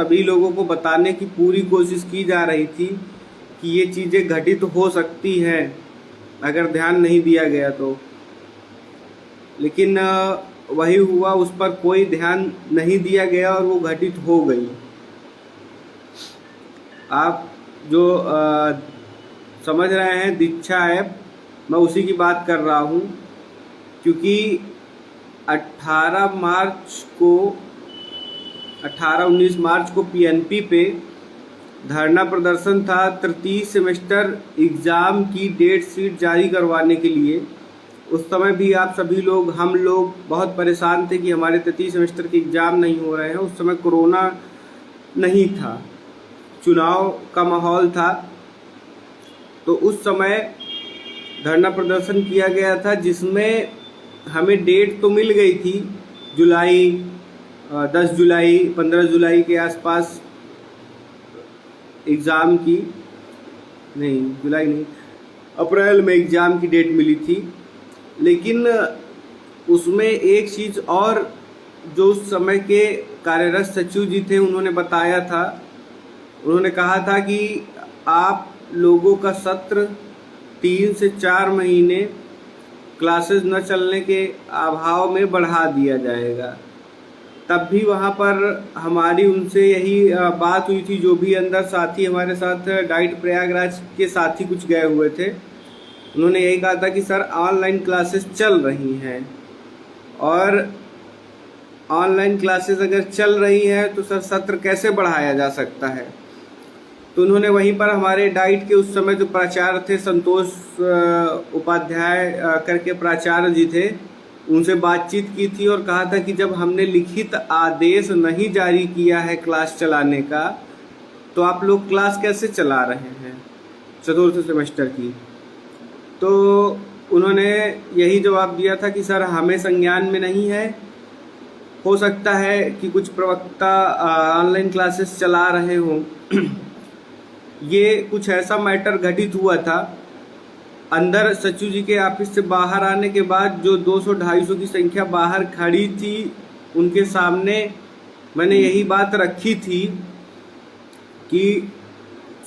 सभी लोगों को बताने की पूरी कोशिश की जा रही थी कि ये चीज़ें घटित हो सकती हैं अगर ध्यान नहीं दिया गया तो। लेकिन वही हुआ, उस पर कोई ध्यान नहीं दिया गया और वो घटित हो गई। आप जो समझ रहे हैं दीक्षा ऐप, मैं उसी की बात कर रहा हूँ, क्योंकि 18-19 मार्च को पीएनपी पे धरना प्रदर्शन था तृतीय सेमेस्टर एग्ज़ाम की डेट शीट जारी करवाने के लिए। उस समय भी आप सभी लोग, हम लोग बहुत परेशान थे कि हमारे तृतीय सेमेस्टर के एग्ज़ाम नहीं हो रहे हैं। उस समय कोरोना नहीं था, चुनाव का माहौल था, तो उस समय धरना प्रदर्शन किया गया था जिसमें हमें डेट तो मिल गई थी, जुलाई 10 जुलाई 15 जुलाई के आसपास एग्ज़ाम की, नहीं जुलाई नहीं, अप्रैल में एग्ज़ाम की डेट मिली थी। लेकिन उसमें एक चीज़ और जो उस समय के कार्यरत सचिव जी थे उन्होंने बताया था, उन्होंने कहा था कि आप लोगों का सत्र 3 से 4 महीने क्लासेस न चलने के अभाव में बढ़ा दिया जाएगा। तब भी वहाँ पर हमारी उनसे यही बात हुई थी, जो भी अंदर साथी हमारे साथ डाइट प्रयागराज के साथी कुछ गए हुए थे, उन्होंने यही कहा था कि सर ऑनलाइन क्लासेस चल रही हैं, और ऑनलाइन क्लासेस अगर चल रही हैं तो सर सत्र कैसे बढ़ाया जा सकता है। तो उन्होंने वहीं पर हमारे डाइट के उस समय जो प्राचार्य थे, संतोष उपाध्याय करके प्राचार्य जी थे, उनसे बातचीत की थी और कहा था कि जब हमने लिखित आदेश नहीं जारी किया है क्लास चलाने का, तो आप लोग क्लास कैसे चला रहे हैं चतुर्थ सेमेस्टर की। तो उन्होंने यही जवाब दिया था कि सर हमें संज्ञान में नहीं है, हो सकता है कि कुछ प्रवक्ता ऑनलाइन क्लासेस चला रहे हों। ये कुछ ऐसा मैटर घटित हुआ था। अंदर सचिव जी के ऑफिस से बाहर आने के बाद जो 200-250 की संख्या बाहर खड़ी थी, उनके सामने मैंने यही बात रखी थी कि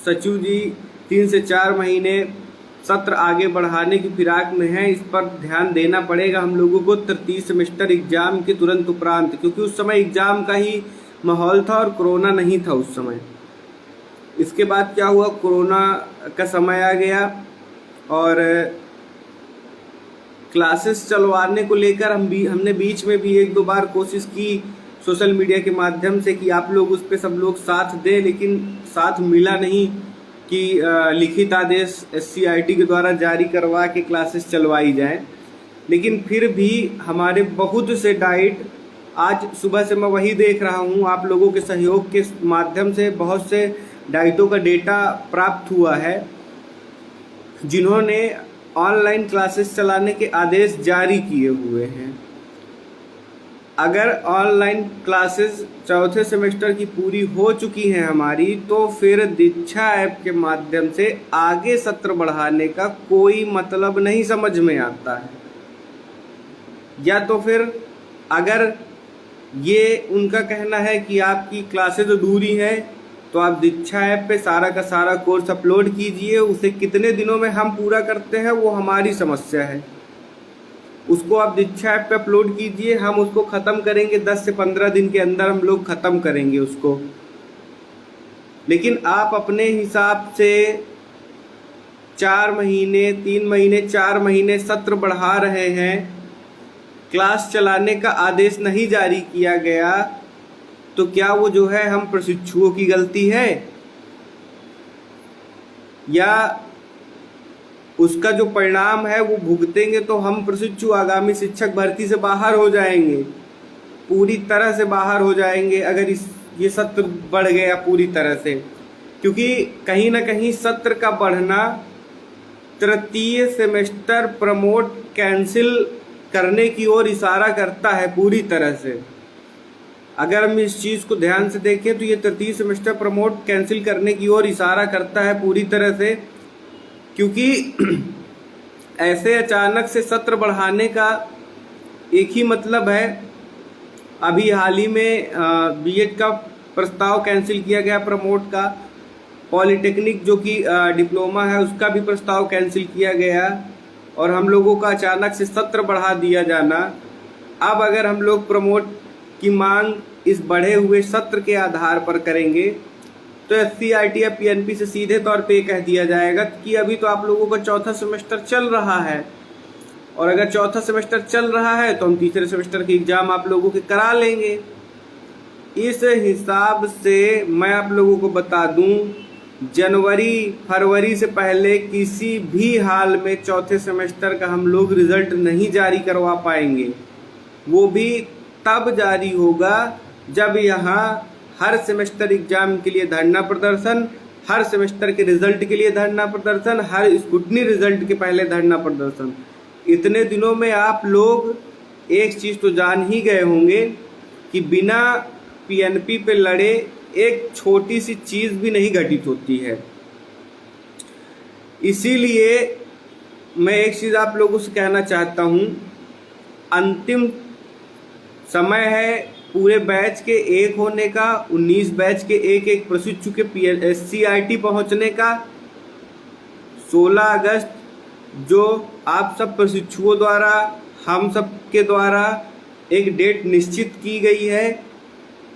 सचिव जी 3 से 4 महीने सत्र आगे बढ़ाने की फिराक में है, इस पर ध्यान देना पड़ेगा हम लोगों को तृतीय सेमेस्टर एग्जाम के तुरंत उपरांत, क्योंकि उस समय एग्जाम का ही माहौल था और कोरोना नहीं था उस समय। इसके बाद क्या हुआ, कोरोना का समय आ गया और क्लासेस चलवाने को लेकर हमने बीच में भी 1-2 बार कोशिश की सोशल मीडिया के माध्यम से कि आप लोग उस पर सब लोग साथ दें, लेकिन साथ मिला नहीं कि लिखित आदेश SCIT के द्वारा जारी करवा के क्लासेस चलवाई जाएं। लेकिन फिर भी हमारे बहुत से डाइट, आज सुबह से मैं वही देख रहा हूँ, आप लोगों के सहयोग के माध्यम से बहुत से डाइटों का डेटा प्राप्त हुआ है जिन्होंने ऑनलाइन क्लासेस चलाने के आदेश जारी किए हुए हैं। अगर ऑनलाइन क्लासेस चौथे सेमेस्टर की पूरी हो चुकी हैं हमारी, तो फिर दीक्षा ऐप के माध्यम से आगे सत्र बढ़ाने का कोई मतलब नहीं समझ में आता है। या तो फिर अगर ये उनका कहना है कि आपकी क्लासेस अधूरी हैं, तो आप दीक्षा ऐप पे सारा का सारा कोर्स अपलोड कीजिए, उसे कितने दिनों में हम पूरा करते हैं वो हमारी समस्या है। उसको आप दीक्षा ऐप पे अपलोड कीजिए, हम उसको ख़त्म करेंगे 10 से 15 दिन के अंदर हम लोग ख़त्म करेंगे उसको। लेकिन आप अपने हिसाब से 4 महीने 3 महीने 4 महीने सत्र बढ़ा रहे हैं, क्लास चलाने का आदेश नहीं जारी किया गया, तो क्या वो जो है हम प्रशिक्षुओं की गलती है, या उसका जो परिणाम है वो भुगतेंगे तो हम प्रशिक्षु आगामी शिक्षक भर्ती से बाहर हो जाएंगे, पूरी तरह से बाहर हो जाएंगे अगर ये सत्र बढ़ गया पूरी तरह से। क्योंकि कहीं ना कहीं सत्र का बढ़ना तृतीय सेमेस्टर प्रमोट कैंसिल करने की ओर इशारा करता है पूरी तरह से। अगर हम इस चीज़ को ध्यान से देखें तो ये तृतीय सेमेस्टर प्रमोट कैंसिल करने की ओर इशारा करता है पूरी तरह से, क्योंकि ऐसे अचानक से सत्र बढ़ाने का एक ही मतलब है। अभी हाल ही में बीएड का प्रस्ताव कैंसिल किया गया प्रमोट का। पॉलिटेक्निक जो कि डिप्लोमा है उसका भी प्रस्ताव कैंसिल किया गया। और हम लोगों का अचानक से सत्र बढ़ा दिया जाना। अब अगर हम लोग प्रमोट की मांग इस बढ़े हुए सत्र के आधार पर करेंगे तो SCERT या PNP से सीधे तौर पे कह दिया जाएगा कि अभी तो आप लोगों का चौथा सेमेस्टर चल रहा है, और अगर चौथा सेमेस्टर चल रहा है तो हम तीसरे सेमेस्टर के एग्जाम आप लोगों के करा लेंगे। इस हिसाब से मैं आप लोगों को बता दूं, जनवरी फरवरी से पहले किसी भी हाल में चौथे सेमेस्टर का हम लोग रिजल्ट नहीं जारी करवा पाएंगे। वो भी तब जारी होगा जब यहाँ हर सेमेस्टर एग्जाम के लिए धरना प्रदर्शन, हर सेमेस्टर के रिजल्ट के लिए धरना प्रदर्शन, हर स्क्रूटनी रिजल्ट के पहले धरना प्रदर्शन। इतने दिनों में आप लोग एक चीज़ तो जान ही गए होंगे कि बिना PNP पे लड़े एक छोटी सी चीज़ भी नहीं घटित होती है। इसीलिए मैं एक चीज़ आप लोगों से कहना चाहता हूँ, अंतिम समय है पूरे बैच के एक होने का, 19 बैच के एक प्रशिक्षु के SCERT पहुँचने का। 16 अगस्त जो आप सब प्रशिक्षुओं द्वारा, हम सब के द्वारा एक डेट निश्चित की गई है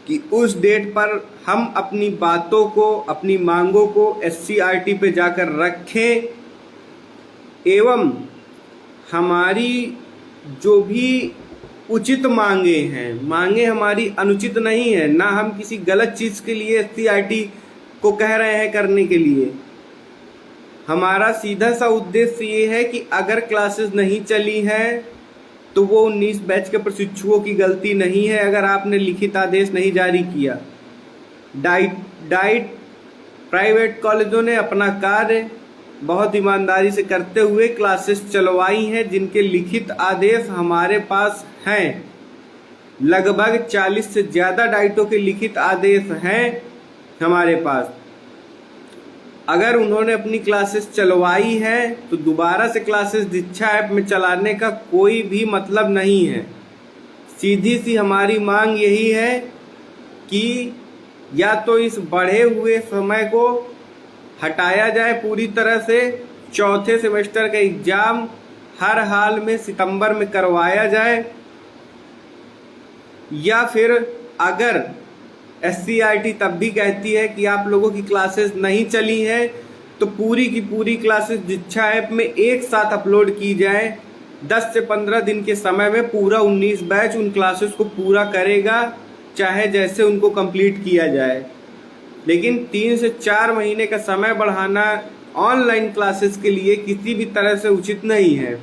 कि उस डेट पर हम अपनी बातों को, अपनी मांगों को SCERT पे जाकर रखें, एवं हमारी जो भी उचित मांगे हैं, मांगे हमारी अनुचित नहीं है, ना हम किसी गलत चीज़ के लिए SCERT को कह रहे हैं करने के लिए। हमारा सीधा सा उद्देश्य ये है कि अगर क्लासेस नहीं चली हैं तो वो 19 बैच के प्रशिक्षुओं की गलती नहीं है। अगर आपने लिखित आदेश नहीं जारी किया, डाइट प्राइवेट कॉलेजों ने अपना कार्य बहुत ईमानदारी से करते हुए क्लासेस चलवाई हैं, जिनके लिखित आदेश हमारे पास हैं। लगभग 40 से ज़्यादा डाइटों के लिखित आदेश हैं हमारे पास। अगर उन्होंने अपनी क्लासेस चलवाई है तो दोबारा से क्लासेस दीक्षा ऐप में चलाने का कोई भी मतलब नहीं है। सीधी सी हमारी मांग यही है कि या तो इस बढ़े हुए समय को हटाया जाए पूरी तरह से, चौथे सेमेस्टर का एग्ज़ाम हर हाल में सितंबर में करवाया जाए, या फिर अगर SCERT तब भी कहती है कि आप लोगों की क्लासेस नहीं चली हैं तो पूरी की पूरी क्लासेस दीक्षा ऐप में एक साथ अपलोड की जाए। 10 से 15 दिन के समय में पूरा 19 बैच उन क्लासेस को पूरा करेगा, चाहे जैसे उनको कंप्लीट किया जाए। लेकिन 3 से 4 महीने का समय बढ़ाना ऑनलाइन क्लासेस के लिए किसी भी तरह से उचित नहीं है।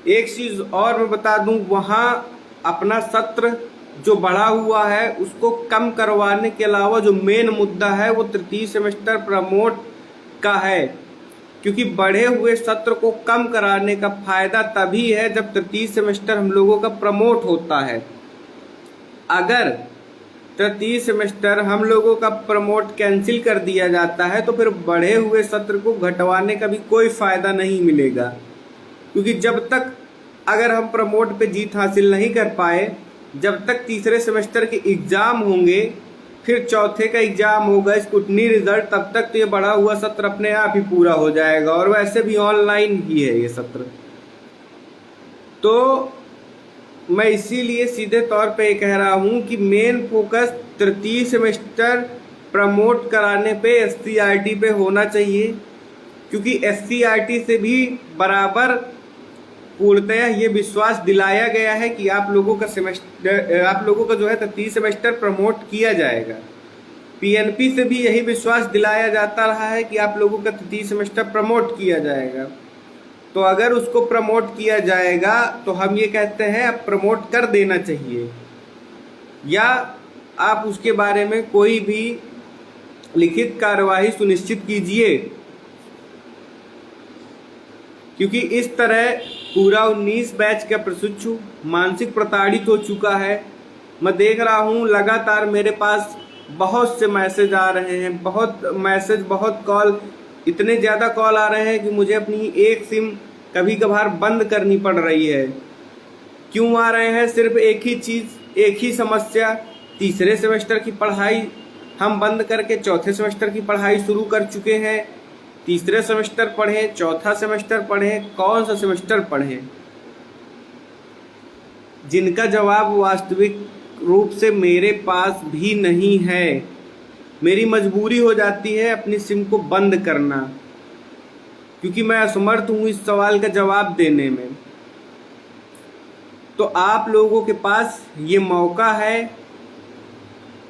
एक चीज़ और मैं बता दूं, वहाँ अपना सत्र जो बढ़ा हुआ है उसको कम करवाने के अलावा जो मेन मुद्दा है वो तृतीय सेमेस्टर प्रमोट का है, क्योंकि बढ़े हुए सत्र को कम कराने का फायदा तभी है जब तृतीय सेमेस्टर हम लोगों का प्रमोट होता है। अगर तृतीय सेमेस्टर हम लोगों का प्रमोट कैंसिल कर दिया जाता है तो फिर बढ़े हुए सत्र को घटवाने का भी कोई फायदा नहीं मिलेगा, क्योंकि जब तक अगर हम प्रमोट पे जीत हासिल नहीं कर पाए, जब तक तीसरे सेमेस्टर के एग्ज़ाम होंगे, फिर चौथे का एग्ज़ाम होगा, स्क्रूटनी रिजल्ट, तब तक तो ये बढ़ा हुआ सत्र अपने आप ही पूरा हो जाएगा, और वैसे भी ऑनलाइन ही है ये सत्र। तो मैं इसीलिए सीधे तौर पे ये कह रहा हूँ कि मेन फोकस तृतीय सेमेस्टर प्रमोट कराने पे SCERT पे होना चाहिए, क्योंकि SCERT से भी बराबर पूर्णतया ये विश्वास दिलाया गया है कि आप लोगों का जो है तृतीय सेमेस्टर प्रमोट किया जाएगा। PNP से भी यही विश्वास दिलाया जाता रहा है कि आप लोगों का तृतीय सेमेस्टर प्रमोट किया जाएगा। तो अगर उसको प्रमोट किया जाएगा तो हम ये कहते हैं अब प्रमोट कर देना चाहिए, या आप उसके बारे में कोई भी लिखित कार्यवाही सुनिश्चित कीजिए, क्योंकि इस तरह पूरा 19 बैच का प्रशिक्षु मानसिक प्रताड़ित हो चुका है। मैं देख रहा हूँ लगातार मेरे पास बहुत से मैसेज आ रहे हैं, बहुत कॉल, इतने ज़्यादा कॉल आ रहे हैं कि मुझे अपनी एक सिम कभी कभार बंद करनी पड़ रही है। क्यों आ रहे हैं? सिर्फ एक ही चीज़, एक ही समस्या तीसरे सेमेस्टर की पढ़ाई हम बंद करके चौथे सेमेस्टर की पढ़ाई शुरू कर चुके हैं। तीसरे सेमेस्टर पढ़ें, चौथा सेमेस्टर पढ़ें, कौन सा सेमेस्टर पढ़ें? जिनका जवाब वास्तविक रूप से मेरे पास भी नहीं है। मेरी मजबूरी हो जाती है अपनी सिम को बंद करना, क्योंकि मैं असमर्थ हूँ इस सवाल का जवाब देने में। तो आप लोगों के पास ये मौका है।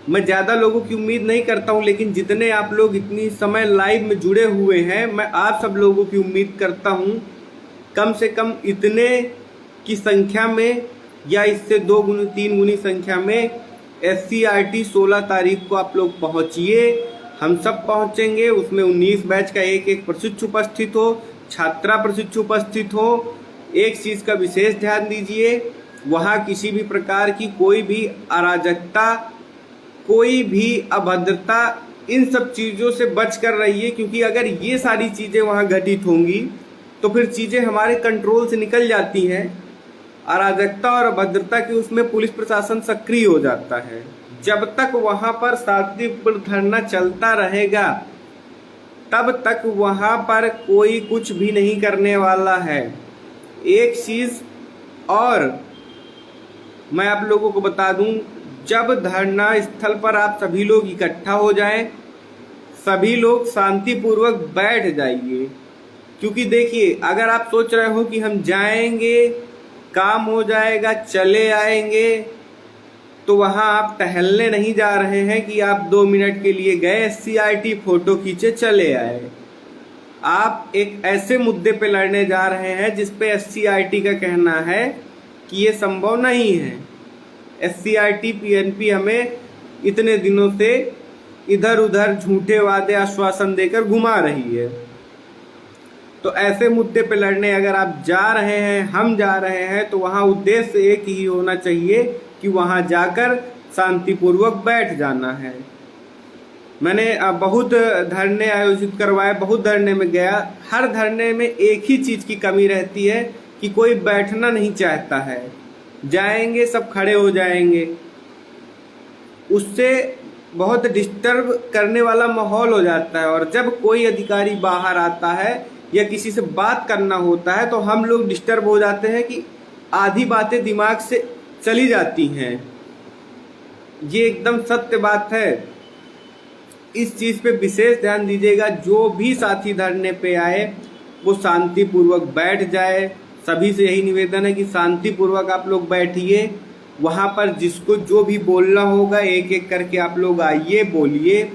मैं ज़्यादा लोगों की उम्मीद नहीं करता हूँ, लेकिन जितने आप लोग इतनी समय लाइव में जुड़े हुए हैं, मैं आप सब लोगों की उम्मीद करता हूँ कम से कम इतने की संख्या में या इससे 2 गुनी 3 गुनी संख्या में SCRT 16 तारीख को आप लोग पहुँचिए। हम सब पहुँचेंगे। उसमें 19 बैच का एक प्रशिक्षु उपस्थित हो, छात्रा प्रशिक्षु उपस्थित हो। एक चीज़ का विशेष ध्यान दीजिए, वहाँ किसी भी प्रकार की कोई भी अराजकता, कोई भी अभद्रता, इन सब चीज़ों से बच कर रहिए, क्योंकि अगर ये सारी चीज़ें वहाँ घटित होंगी तो फिर चीज़ें हमारे कंट्रोल से निकल जाती हैं। अराजकता और अभद्रता की उसमें पुलिस प्रशासन सक्रिय हो जाता है। जब तक वहाँ पर शांतिपूर्ण धरना चलता रहेगा तब तक वहाँ पर कोई कुछ भी नहीं करने वाला है। एक चीज़ और मैं आप लोगों को बता दूं, जब धरना स्थल पर आप सभी लोग इकट्ठा हो जाएं, सभी लोग शांतिपूर्वक बैठ जाइए। क्योंकि देखिए, अगर आप सोच रहे हो कि हम जाएंगे, काम हो जाएगा, चले आएंगे, तो वहाँ आप टहलने नहीं जा रहे हैं कि आप 2 मिनट के लिए गए, SCRT फोटो खींचे चले आए। आप एक ऐसे मुद्दे पे लड़ने जा रहे हैं जिस पे SCRT का कहना है कि ये संभव नहीं है। SCRT PNP हमें इतने दिनों से इधर उधर झूठे वादे आश्वासन देकर घुमा रही है। तो ऐसे मुद्दे पे लड़ने अगर आप जा रहे हैं, हम जा रहे हैं, तो वहाँ उद्देश्य एक ही होना चाहिए कि वहाँ जाकर शांतिपूर्वक बैठ जाना है। मैंने बहुत धरने आयोजित करवाए, बहुत धरने में गया। हर धरने में एक ही चीज़ की कमी रहती है कि कोई बैठना नहीं चाहता है। जाएंगे, सब खड़े हो जाएंगे। उससे बहुत डिस्टर्ब करने वाला माहौल हो जाता है। और जब कोई अधिकारी बाहर आता है या किसी से बात करना होता है तो हम लोग डिस्टर्ब हो जाते हैं कि आधी बातें दिमाग से चली जाती हैं। ये एकदम सत्य बात है। इस चीज़ पे विशेष ध्यान दीजिएगा। जो भी साथी धरने पे आए वो शांतिपूर्वक बैठ जाए। सभी से यही निवेदन है कि शांतिपूर्वक आप लोग बैठिए। वहाँ पर जिसको जो भी बोलना होगा एक एक करके आप लोग आइए, बोलिए।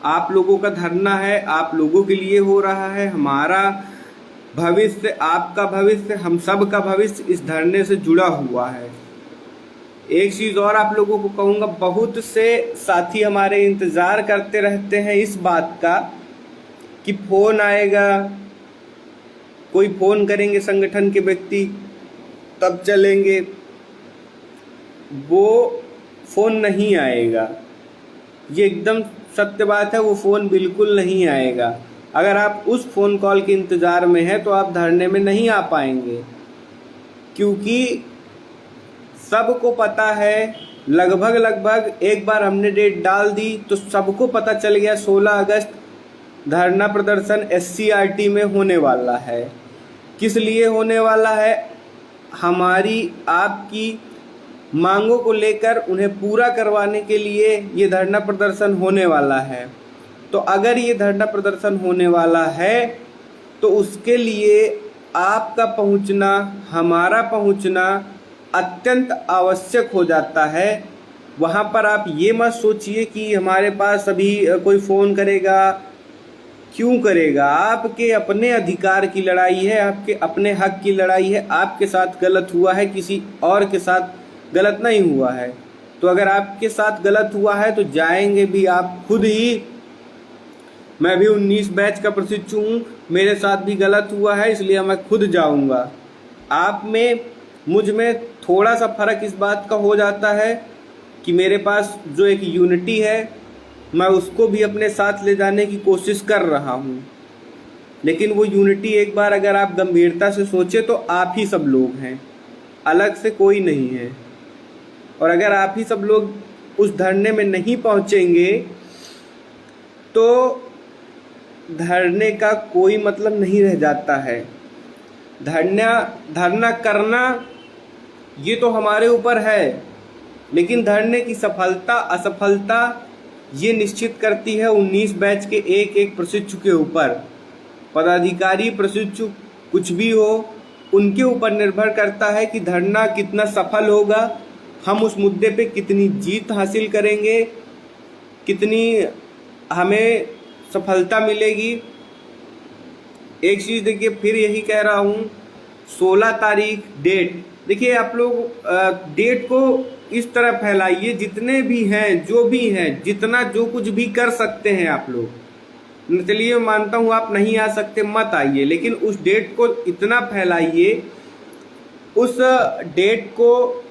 आप लोगों का धरना है, आप लोगों के लिए हो रहा है। हमारा भविष्य, आपका भविष्य, हम सब का भविष्य इस धरने से जुड़ा हुआ है। एक चीज़ और आप लोगों को कहूँगा, बहुत से साथी हमारे इंतज़ार करते रहते हैं इस बात का कि फ़ोन आएगा, कोई फ़ोन करेंगे संगठन के व्यक्ति, तब चलेंगे। वो फ़ोन नहीं आएगा। ये एकदम सत्य बात है, वो फ़ोन बिल्कुल नहीं आएगा। अगर आप उस फ़ोन कॉल के इंतज़ार में हैं तो आप धरने में नहीं आ पाएंगे, क्योंकि सबको पता है, लगभग एक बार हमने डेट डाल दी तो सबको पता चल गया 16 अगस्त धरना प्रदर्शन SCRT में होने वाला है। किस लिए होने वाला है? हमारी आपकी मांगों को लेकर उन्हें पूरा करवाने के लिए ये धरना प्रदर्शन होने वाला है। तो अगर ये धरना प्रदर्शन होने वाला है तो उसके लिए आपका पहुंचना, हमारा पहुंचना अत्यंत आवश्यक हो जाता है। वहाँ पर आप ये मत सोचिए कि हमारे पास अभी कोई फ़ोन करेगा। क्यों करेगा? आपके अपने अधिकार की लड़ाई है, आपके अपने हक की लड़ाई है। आपके साथ गलत हुआ है, किसी और के साथ गलत नहीं हुआ है। तो अगर आपके साथ गलत हुआ है तो जाएंगे भी आप खुद ही। मैं भी 19 बैच का प्रशिक्षु हूँ, मेरे साथ भी गलत हुआ है, इसलिए मैं खुद जाऊँगा। आप में, मुझ में थोड़ा सा फ़र्क इस बात का हो जाता है कि मेरे पास जो एक यूनिटी है, मैं उसको भी अपने साथ ले जाने की कोशिश कर रहा हूँ। लेकिन वो यूनिटी एक बार अगर आप गंभीरता से सोचे तो आप ही सब लोग हैं, अलग से कोई नहीं है। और अगर आप ही सब लोग उस धरने में नहीं पहुंचेंगे तो धरने का कोई मतलब नहीं रह जाता है। धरना करना ये तो हमारे ऊपर है, लेकिन धरने की सफलता असफलता ये निश्चित करती है 19 बैच के एक एक प्रशिक्षु के ऊपर। पदाधिकारी प्रशिक्षु कुछ भी हो, उनके ऊपर निर्भर करता है कि धरना कितना सफल होगा, हम उस मुद्दे पे कितनी जीत हासिल करेंगे, कितनी हमें सफलता मिलेगी। एक चीज़ देखिए, फिर यही कह रहा हूँ, 16 तारीख डेट, देखिए आप लोग डेट को इस तरह फैलाइए, जितने भी हैं जो भी हैं, जितना जो कुछ भी कर सकते हैं आप लोग। चलिए मानता हूँ आप नहीं आ सकते, मत आइए, लेकिन उस डेट को इतना फैलाइए, उस डेट को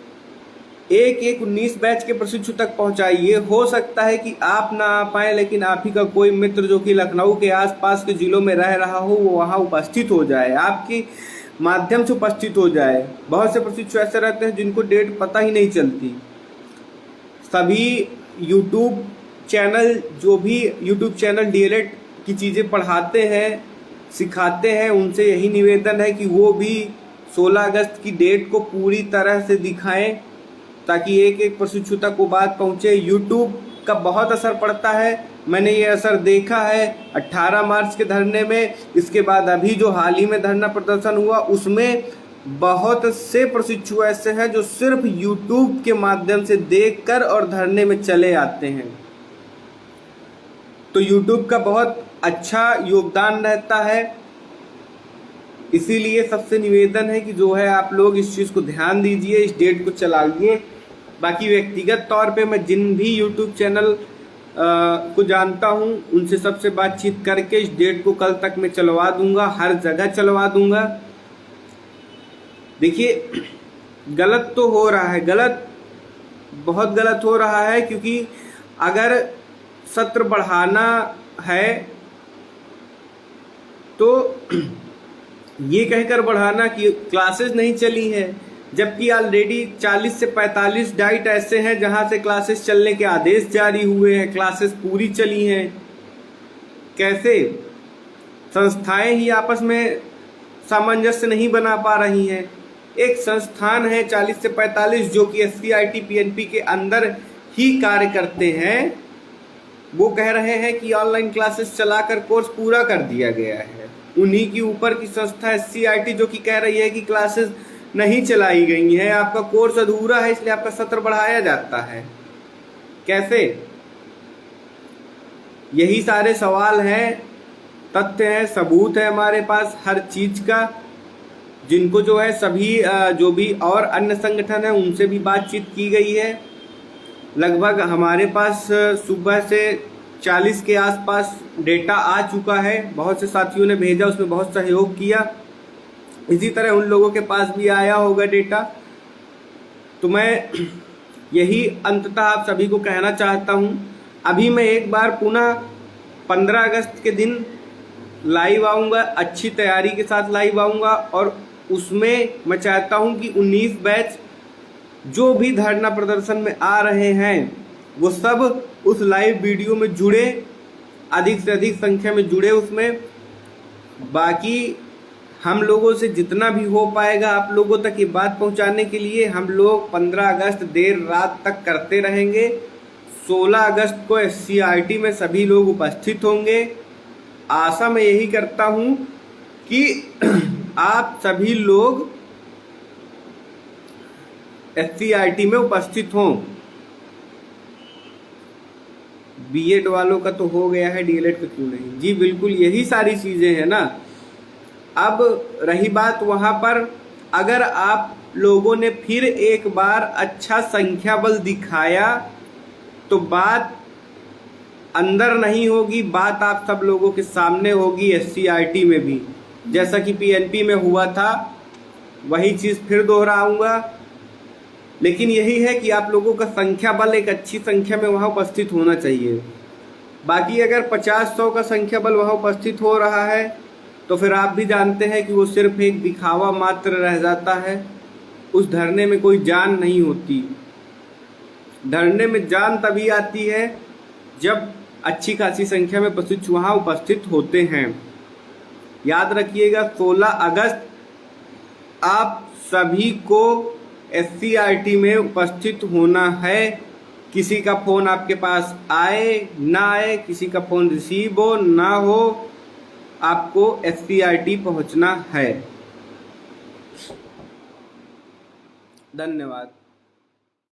एक 19 बैच के प्रशिक्षु तक पहुंचाइए। हो सकता है कि आप ना आ पाए, लेकिन आप ही का कोई मित्र जो कि लखनऊ के आसपास के जिलों में रह रहा हो वो वहाँ उपस्थित हो जाए, आपके माध्यम से उपस्थित हो जाए। बहुत से प्रशिक्षु ऐसे रहते हैं जिनको डेट पता ही नहीं चलती। सभी यूट्यूब चैनल, जो भी यूट्यूब चैनल डीएलएड की चीज़ें पढ़ाते हैं, सिखाते हैं, उनसे यही निवेदन है कि वो भी 16 अगस्त की डेट को पूरी तरह से दिखाएं, ताकि एक एक प्रशिक्षु तक वो बात पहुँचे। यूट्यूब का बहुत असर पड़ता है, मैंने ये असर देखा है 18 मार्च के धरने में। इसके बाद अभी जो हाल ही में धरना प्रदर्शन हुआ, उसमें बहुत से प्रशिक्षु ऐसे हैं जो सिर्फ यूट्यूब के माध्यम से देखकर और धरने में चले आते हैं। तो यूट्यूब का बहुत अच्छा योगदान रहता है, इसीलिए सबसे निवेदन है कि जो है आप लोग इस चीज़ को ध्यान दीजिए, इस डेट को चलाइए। बाकी व्यक्तिगत तौर पे मैं जिन भी यूट्यूब चैनल को जानता हूँ उनसे सबसे बातचीत करके इस डेट को कल तक मैं चलवा दूंगा, हर जगह चलवा दूंगा। देखिए गलत तो हो रहा है, गलत बहुत गलत हो रहा है, क्योंकि अगर सत्र बढ़ाना है तो ये कहकर बढ़ाना कि क्लासेस नहीं चली हैं, जबकि ऑलरेडी 40 से 45 डाइट ऐसे हैं जहां से क्लासेस चलने के आदेश जारी हुए हैं, क्लासेस पूरी चली हैं। कैसे संस्थाएं ही आपस में सामंजस्य नहीं बना पा रही हैं। एक संस्थान है 40 से 45 जो कि SCIT PNP के अंदर ही कार्य करते हैं, वो कह रहे हैं कि ऑनलाइन क्लासेस चलाकर कोर्स पूरा कर दिया गया है। उन्हीं की ऊपर की संस्था SCIT जो कि कह रही है कि क्लासेस नहीं चलाई गई हैं, आपका कोर्स अधूरा है, इसलिए आपका सत्र बढ़ाया जाता है। कैसे? यही सारे सवाल हैं, तथ्य हैं, सबूत है हमारे पास हर चीज का, जिनको जो है सभी जो भी और अन्य संगठन है उनसे भी बातचीत की गई है। लगभग हमारे पास सुबह से 40 के आसपास डेटा आ चुका है, बहुत से साथियों ने भेजा, उसमें बहुत सहयोग किया। इसी तरह उन लोगों के पास भी आया होगा डेटा। तो मैं यही अंततः आप सभी को कहना चाहता हूं। अभी मैं एक बार पुनः 15 अगस्त के दिन लाइव आऊँगा, अच्छी तैयारी के साथ लाइव आऊँगा, और उसमें मैं चाहता हूं कि 19 बैच जो भी धरना प्रदर्शन में आ रहे हैं वो सब उस लाइव वीडियो में जुड़े, अधिक से अधिक संख्या में जुड़े उसमें। बाकी हम लोगों से जितना भी हो पाएगा आप लोगों तक ये बात पहुंचाने के लिए हम लोग 15 अगस्त देर रात तक करते रहेंगे। 16 अगस्त को SCIT में सभी लोग उपस्थित होंगे। आशा मैं यही करता हूं कि आप सभी लोग SCIT में उपस्थित हों। बीएड वालों का तो हो गया है, डीएलएड का क्यों नहीं? जी बिल्कुल, यही सारी चीजें हैं ना। अब रही बात वहां पर, अगर आप लोगों ने फिर एक बार अच्छा संख्या बल दिखाया तो बात अंदर नहीं होगी, बात आप सब लोगों के सामने होगी। SCIT में भी जैसा कि PNP में हुआ था वही चीज फिर दोहराऊंगा। लेकिन यही है कि आप लोगों का संख्या बल एक अच्छी संख्या में वहां उपस्थित होना चाहिए। बाकी अगर 50-100 का संख्या बल वहां उपस्थित हो रहा है तो फिर आप भी जानते हैं कि वो सिर्फ एक दिखावा मात्र रह जाता है, उस धरने में कोई जान नहीं होती। धरने में जान तभी आती है जब अच्छी खासी संख्या में पशु चूहा उपस्थित होते हैं। याद रखिएगा 16 अगस्त आप सभी को SCRT में उपस्थित होना है। किसी का फ़ोन आपके पास आए ना आए, किसी का फ़ोन रिसीव हो ना हो, आपको SCRT पहुंचना है। धन्यवाद।